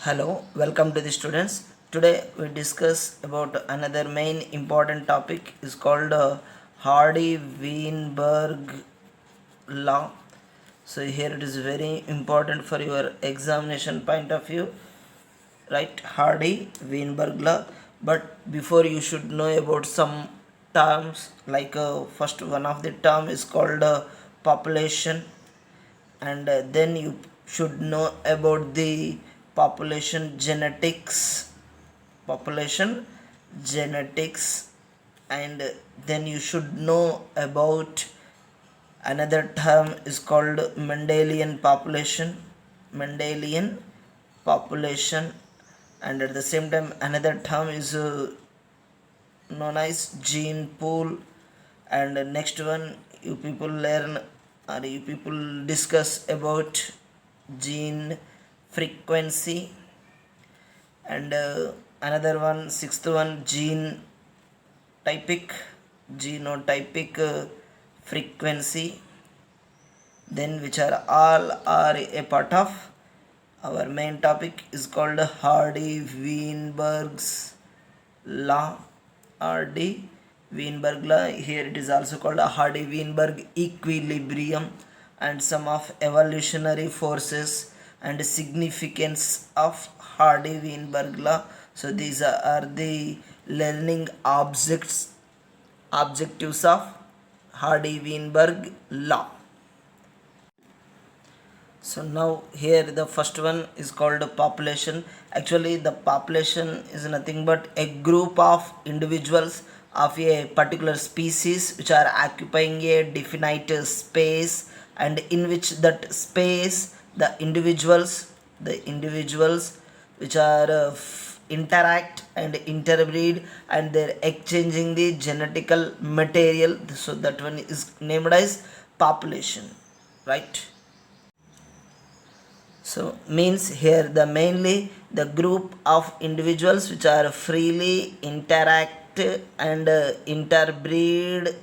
Hello, welcome to the students. Today we discuss about another main important topic is called Hardy-Weinberg law. So here it is very important for your examination point of view, right? Hardy-Weinberg law. But before you should know about some terms like first one of the term is called population, and then you should know about the population genetics population genetics and then you should know about another term is called Mendelian population, and at the same time another term is known as gene pool. And next one you people learn or you people discuss about gene frequency, and another one sixth one genotypic frequency, then which are all are a part of our main topic is called Hardy-Weinberg's law. Hardy-Weinberg law, here it is also called a Hardy-Weinberg equilibrium, and some of evolutionary forces and significance of Hardy-Weinberg law. So these are the learning objectives of Hardy-Weinberg law. So now here the first one is called population. Actually the population is nothing but a group of individuals of a particular species which are occupying a definite space, and in which that space the individuals which are interact and interbreed, and they're exchanging the genetical material. So that one is named as population, right? So means here the mainly the group of individuals which are freely interact and interbreed,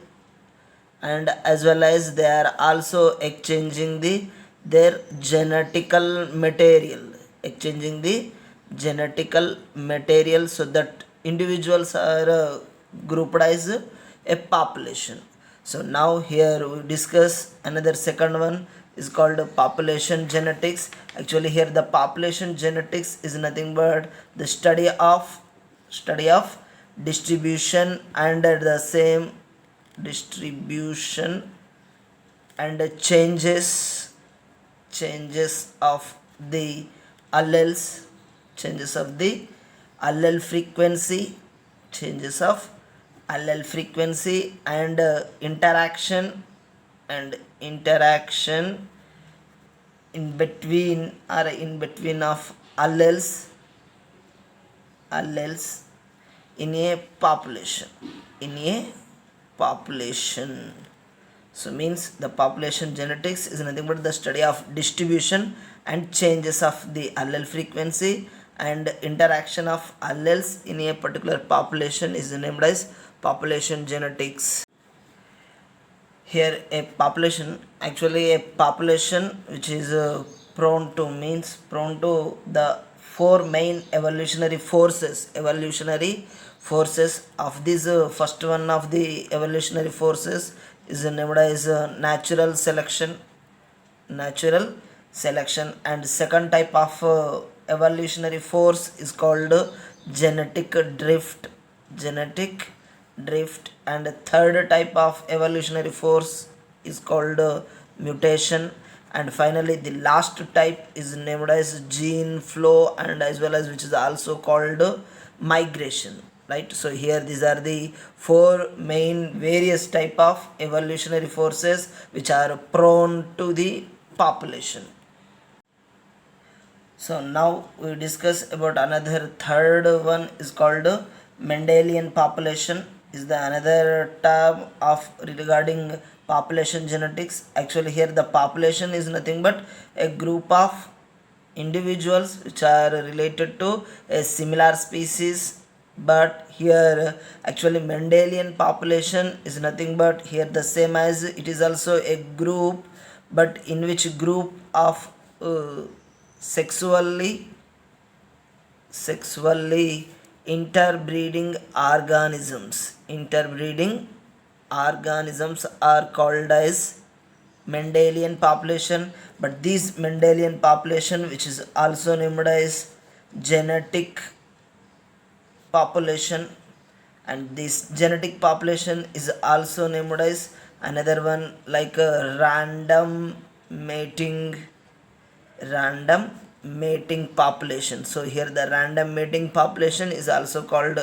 and as well as they are also exchanging their exchanging the genetical material, so that individuals are grouped as a population. So now here we discuss another second one is called population genetics. Actually here the population genetics is nothing but the study of distribution, and at the same distribution and changes of the alleles, changes of the allele frequency, and interaction in between of alleles in a population. So means the population genetics is nothing but the study of distribution and changes of the allele frequency and interaction of alleles in a particular population is named as population genetics. Here a population which is prone to the four main evolutionary forces of this. First one of the evolutionary forces is named as natural selection, and second type of evolutionary force is called genetic drift, and third type of evolutionary force is called mutation, and finally the last type is named as gene flow, and as well as which is also called migration, right? So here these are the four main various type of evolutionary forces which are prone to the population. So now we discuss about another third one is called Mendelian population, is the another term of regarding population genetics. Actually here the population is nothing but a group of individuals which are related to a similar species, but here actually Mendelian population is nothing but here the same as it is also a group, but in which group of sexually sexually interbreeding organisms. Interbreeding organisms are called as Mendelian population, but this Mendelian population, which is also named as genetic population, and this genetic population is also named as another one like a random mating population. So here the random mating population is also called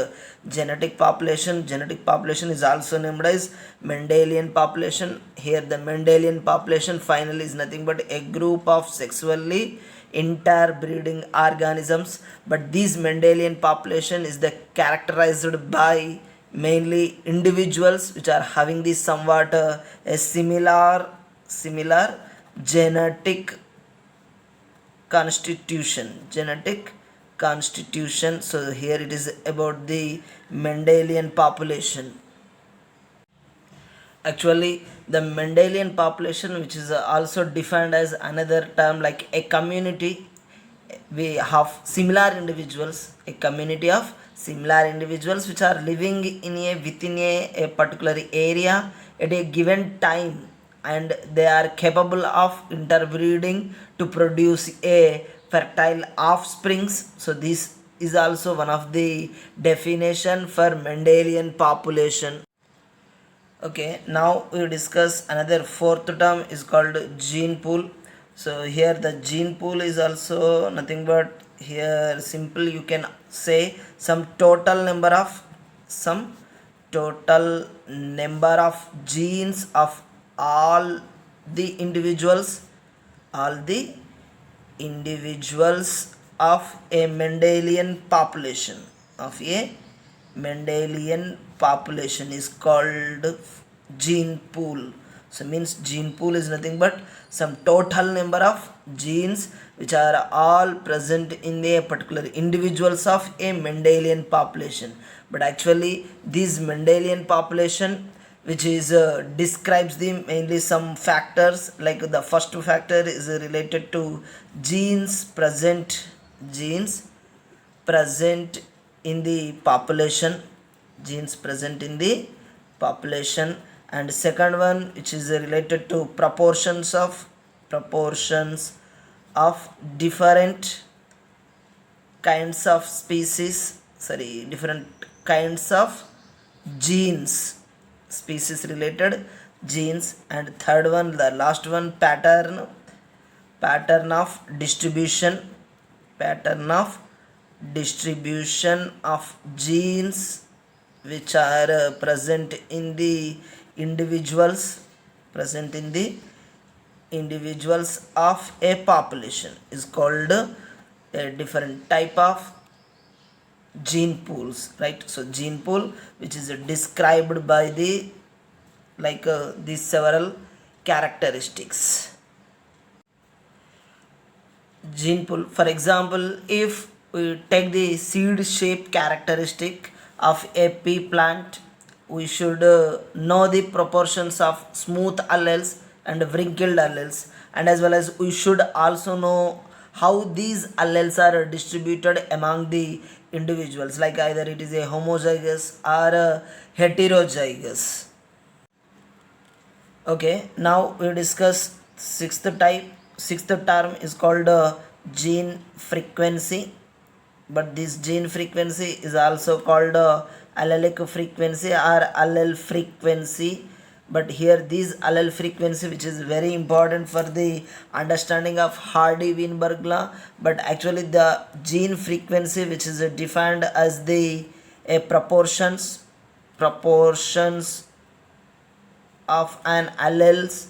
genetic population. Genetic population is also named as Mendelian population. Here the Mendelian population finally is nothing but a group of sexually interbreeding organisms, but this Mendelian population is the characterized by mainly individuals which are having this somewhat a similar genetic constitution. So here it is about the Mendelian population. Actually, the Mendelian population, which is also defined as another term like a community, we have similar individuals, a community of similar individuals which are living in a within a particular area at a given time, and they are capable of interbreeding to produce a fertile offsprings. So this is also one of the definition for Mendelian population. Okay, now we discuss another fourth term is called gene pool. So here the gene pool is also nothing but here simple you can say some total number of genes of all the individuals of a Mendelian population is called gene pool. So means gene pool is nothing but some total number of genes which are all present in a particular individuals of a Mendelian population. But actually this Mendelian population which is describes the mainly some factors, like the first factor is related to genes present in the population, and second one which is related to proportions of different kinds of different kinds of genes, species related genes, and third one, the last one, pattern of distribution of genes which are present in the individuals of a population is called a different type of gene pools, right? So gene pool which is described by the these several characteristics. Gene pool, for example, if we take the seed shape characteristic of a pea plant, we should know the proportions of smooth alleles and wrinkled alleles, and as well as we should also know how these alleles are distributed among the individuals, like either it is a homozygous or a heterozygous. Okay, now we discuss sixth term is called gene frequency, but this gene frequency is also called allelic frequency or allele frequency. But here this allele frequency, which is very important for the understanding of Hardy-Weinberg law, but actually the gene frequency which is defined as the proportions of an alleles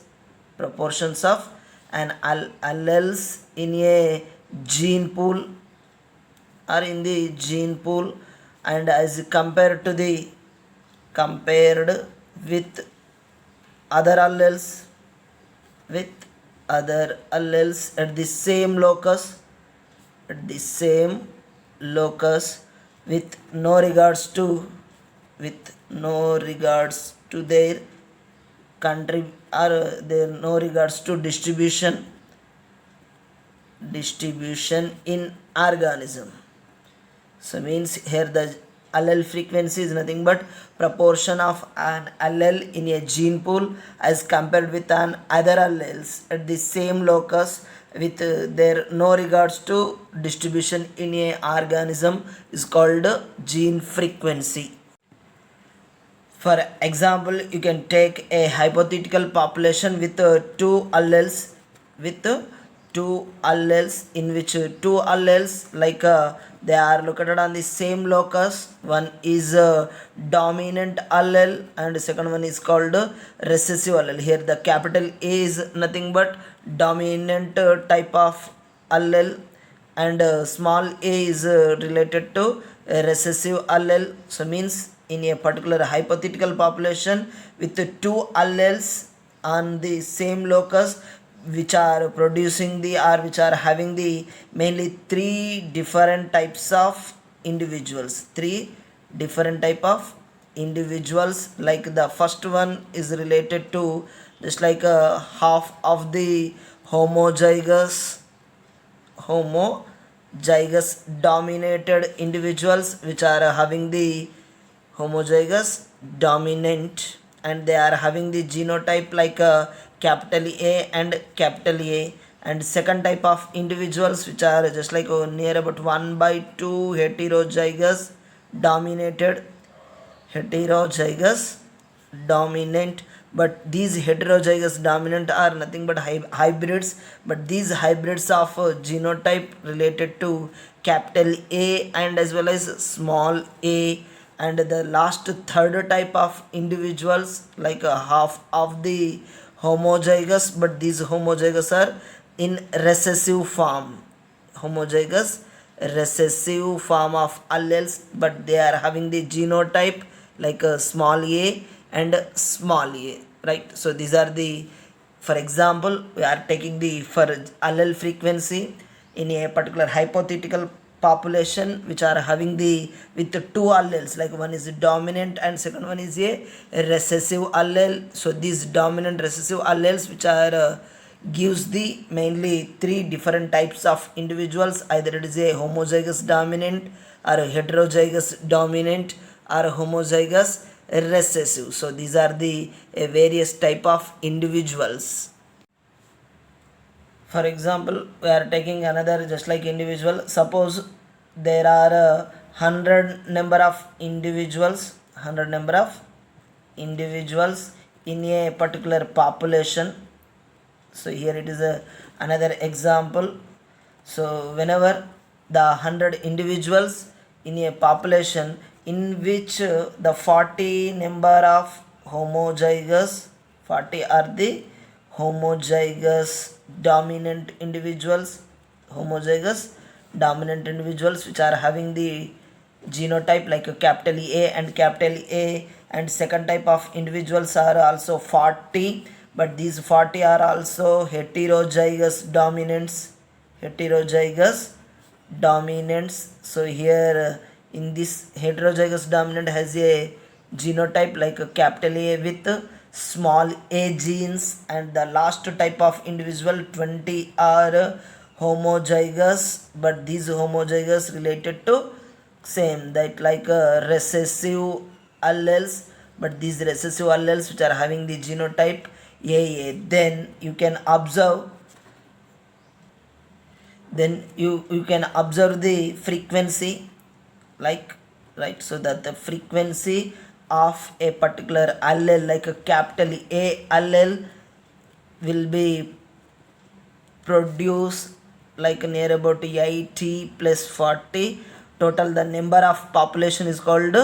in a gene pool or in the gene pool, and as compared with other alleles at the same locus with no regards to their country or there no regards to distribution in organism. So means here the allele frequency is nothing but proportion of an allele in a gene pool as compared with an other alleles at the same locus with their no regards to distribution in a organism is called gene frequency. For example, you can take a hypothetical population with two alleles in which two alleles they are located on the same locus. One is dominant allele and second one is called recessive allele. Here the capital A is nothing but dominant type of allele and small a is related to recessive allele. So means in a particular hypothetical population with two alleles on the same locus which are producing the or which are having the mainly three different types of individuals, like the first one is related to just like half of the homozygous dominated individuals which are having the homozygous dominant and they are having the genotype like capital A and capital A, and second type of individuals which are just like near about 1/2 heterozygous dominant, but these heterozygous dominant are nothing but hybrids, but these hybrids of genotype related to capital A and as well as small a, and the last third type of individuals like half of the homozygous, but these homozygous are in recessive form of alleles, but they are having the genotype like small a and small a, right? So these are the, for example, we are taking the for allele frequency in a particular hypothetical population which are having the with the two alleles, like one is dominant and second one is a recessive allele. So these dominant recessive alleles which are gives the mainly three different types of individuals, either it is a homozygous dominant or a heterozygous dominant or homozygous recessive. So these are the various type of individuals. For example, we are taking another just like individual. Suppose there are 100 number of individuals in a particular population. So here it is another example. So whenever the 100 individuals in a population in which the 40 number of homozygous 40 are the homozygous dominant individuals which are having the genotype like a capital A and capital A, and second type of individuals are also 40, but these 40 are also heterozygous dominants. So here in this heterozygous dominant has a genotype like a capital A with small a genes, and the last type of individual 20 are homozygous, but these homozygous related to same that like recessive alleles, but these recessive alleles which are having the genotype AA. Then you can observe the frequency like, right? So that the frequency of a particular allele like a capital A allele will be produced like near about 80 plus 40. Total the number of population is called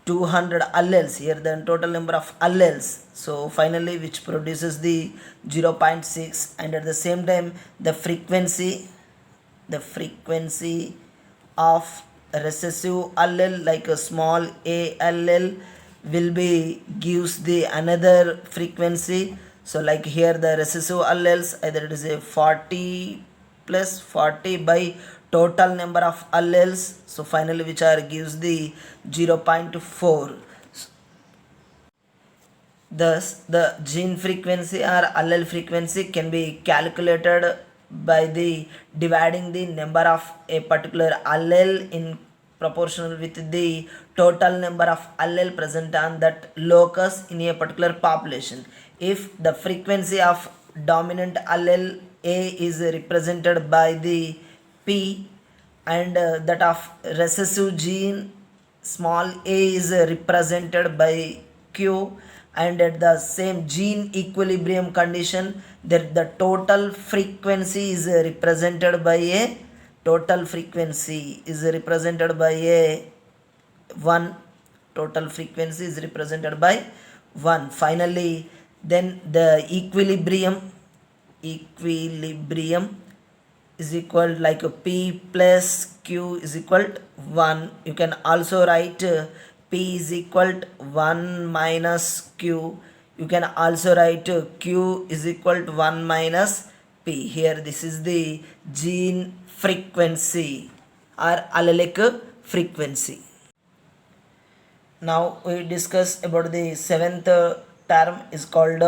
200 alleles. Here the total number of alleles, so finally which produces the 0.6, and at the same time the frequency of recessive allele like a small a allele will be gives the another frequency. So like here the recessive alleles, either it is a 40 plus 40 by total number of alleles, so finally which are gives the 0.4. Thus the gene frequency or allele frequency can be calculated by the dividing the number of a particular allele in proportional with the total number of allele present on that locus in a particular population. If the frequency of dominant allele A is represented by the P, and that of recessive gene small a is represented by Q, and at the same gene equilibrium condition that the total frequency is represented by a total frequency is represented by a 1, total frequency is represented by 1. Finally, then the equilibrium is equal like P plus Q is equal to 1. You can also write P is equal to 1 minus Q. You can also write Q is equal to 1 minus P. Here this is the gene frequency or allelic frequency. Now we discuss about the seventh term is called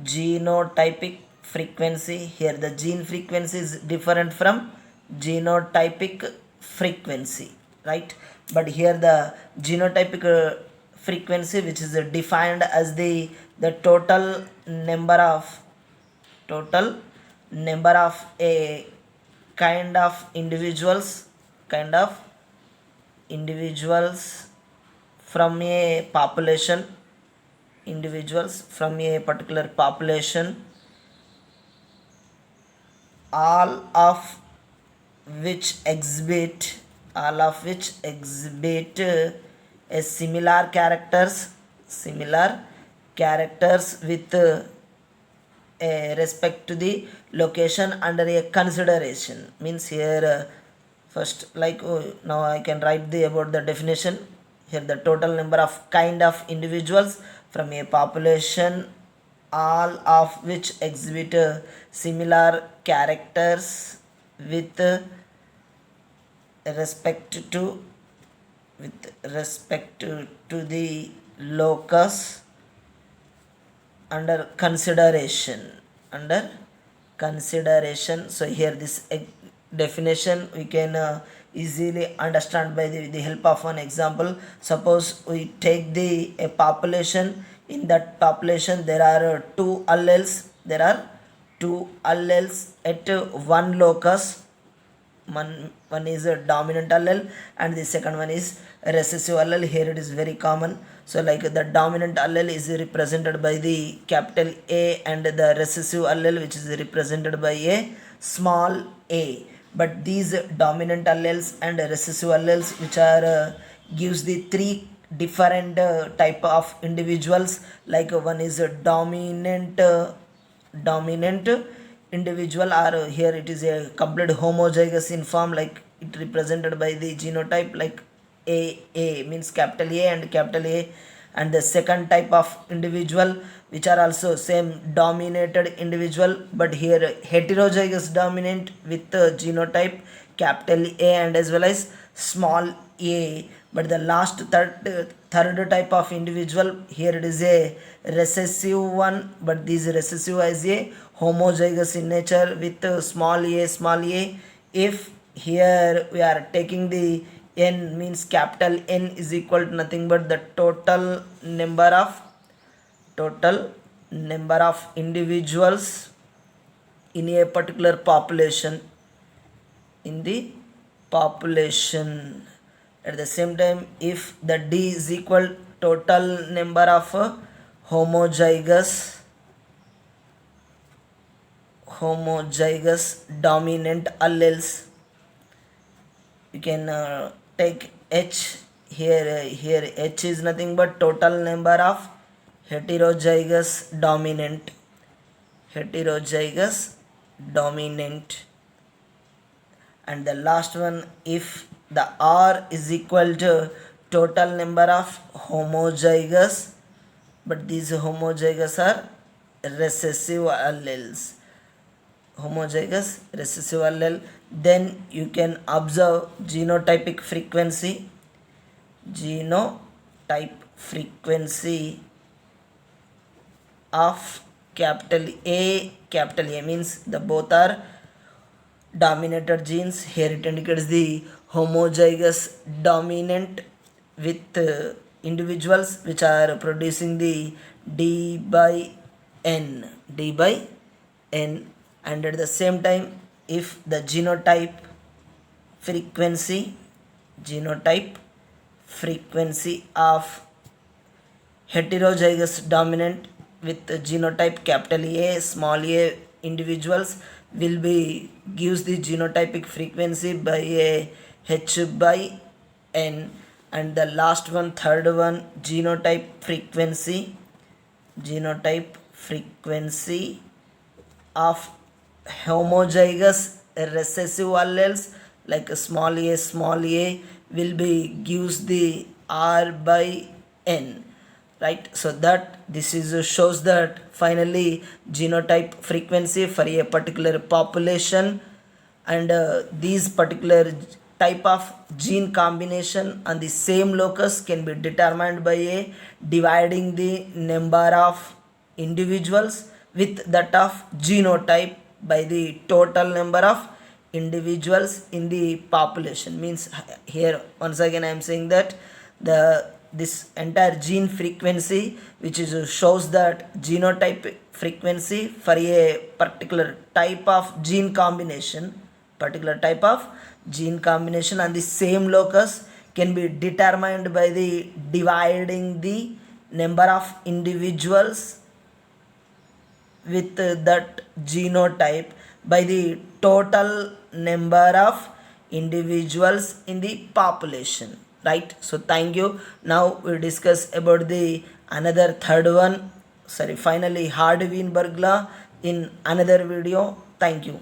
genotypic frequency. Here the gene frequency is different from genotypic frequency, right? But here the genotypic frequency, which is defined as the total number of a kind of individuals from a population, individuals from a particular population, all of which exhibit a similar characters with respect to the location under a consideration. Means here first now I can write the about the definition. Here the total number of kind of individuals from a population, all of which exhibit similar characters with respect to the locus under consideration. So here this definition we can easily understand by the help of an example. Suppose we take a population. In that population there are two alleles at one locus. One is a dominant allele and the second one is a recessive allele. Here it is very common. So like the dominant allele is represented by the capital A and the recessive allele which is represented by a small a. But these dominant alleles and recessive alleles which are gives the three different type of individuals. Like one is a dominant individual, or here it is a complete homozygous in form, like it represented by the genotype like A means capital A and capital A. And the second type of individual which are also same dominated individual, but here heterozygous dominant with genotype capital A and as well as small a. But the last third type of individual, here it is a recessive one, but this recessive is a homozygous in nature with small a. If here we are taking the n, means capital N is equal to nothing but the total number of individuals in a particular population, in the population. At the same time, if the D is equal total number of homozygous dominant alleles, you can take H. Here H is nothing but total number of heterozygous dominant. And the last one, if the R is equal to total number of homozygous, but these homozygous are recessive alleles, then you can observe genotypic frequency of capital A means the both are dominated genes. Here it indicates the homozygous dominant with individuals which are producing the D by N, and at the same time, if the genotype frequency of heterozygous dominant with the genotype capital A, small a individuals will be gives the genotypic frequency by a H by N, and the last one, third one, genotype frequency of homozygous recessive alleles like a small a will be gives the R by N, right? So that this is shows that finally genotype frequency for a particular population, and these particular type of gene combination on the same locus can be determined by a dividing the number of individuals with that of genotype by the total number of individuals in the population. Means here once again I am saying that this entire gene frequency which is shows that genotype frequency for a particular type of gene combination on the same locus can be determined by the dividing the number of individuals with that genotype by the total number of individuals in the population, right? So thank you. Now we discuss about the another third one, finally Hardy-Weinberg law in another video. Thank you.